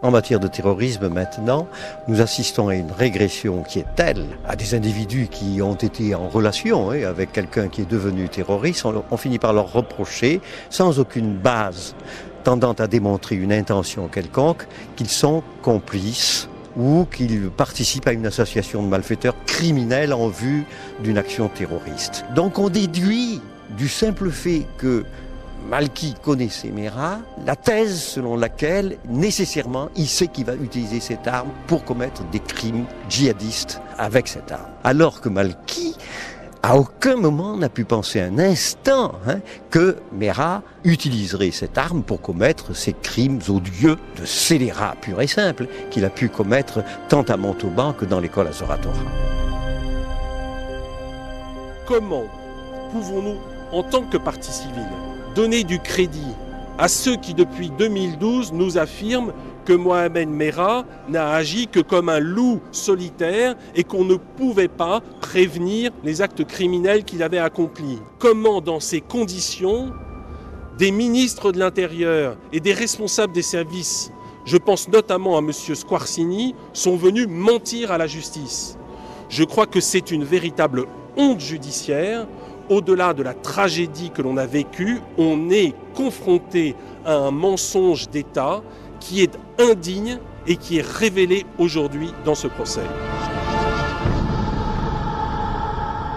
En matière de terrorisme maintenant, nous assistons à une régression qui est telle à des individus qui ont été en relation avec quelqu'un qui est devenu terroriste. On finit par leur reprocher, sans aucune base tendant à démontrer une intention quelconque, qu'ils sont complices ou qu'ils participent à une association de malfaiteurs criminels en vue d'une action terroriste. Donc on déduit du simple fait que Malki connaissait Merah, la thèse selon laquelle, nécessairement, il sait qu'il va utiliser cette arme pour commettre des crimes djihadistes avec cette arme. Alors que Malki, à aucun moment, n'a pu penser un instant que Merah utiliserait cette arme pour commettre ces crimes odieux de scélérat pur et simple qu'il a pu commettre tant à Montauban que dans l'école Azora Torah. Comment pouvons-nous, en tant que partie civile, donner du crédit à ceux qui, depuis 2012, nous affirment que Mohamed Merah n'a agi que comme un loup solitaire et qu'on ne pouvait pas prévenir les actes criminels qu'il avait accomplis? Comment, dans ces conditions, des ministres de l'Intérieur et des responsables des services, je pense notamment à M. Squarcini, sont venus mentir à la justice? Je crois que c'est une véritable honte judiciaire. Au-delà de la tragédie que l'on a vécue, on est confronté à un mensonge d'État qui est indigne et qui est révélé aujourd'hui dans ce procès.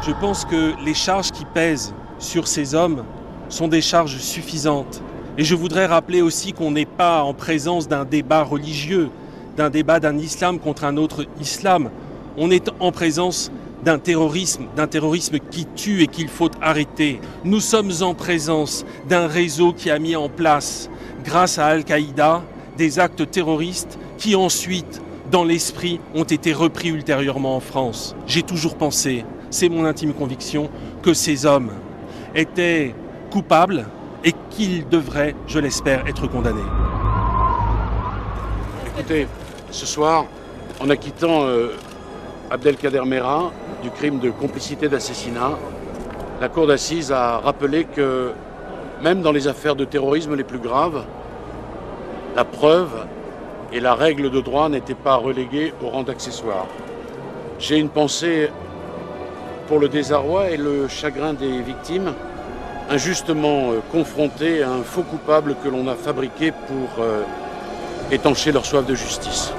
Je pense que les charges qui pèsent sur ces hommes sont des charges suffisantes. Et je voudrais rappeler aussi qu'on n'est pas en présence d'un débat religieux, d'un débat d'un islam contre un autre islam. On est en présence d'un terrorisme qui tue et qu'il faut arrêter. Nous sommes en présence d'un réseau qui a mis en place, grâce à Al-Qaïda, des actes terroristes qui ensuite, dans l'esprit, ont été repris ultérieurement en France. J'ai toujours pensé, c'est mon intime conviction, que ces hommes étaient coupables et qu'ils devraient, je l'espère, être condamnés. Écoutez, ce soir, en acquittant Abdelkader Merah du crime de complicité d'assassinat, la cour d'assises a rappelé que même dans les affaires de terrorisme les plus graves, la preuve et la règle de droit n'étaient pas reléguées au rang d'accessoires. J'ai une pensée pour le désarroi et le chagrin des victimes, injustement confrontées à un faux coupable que l'on a fabriqué pour étancher leur soif de justice.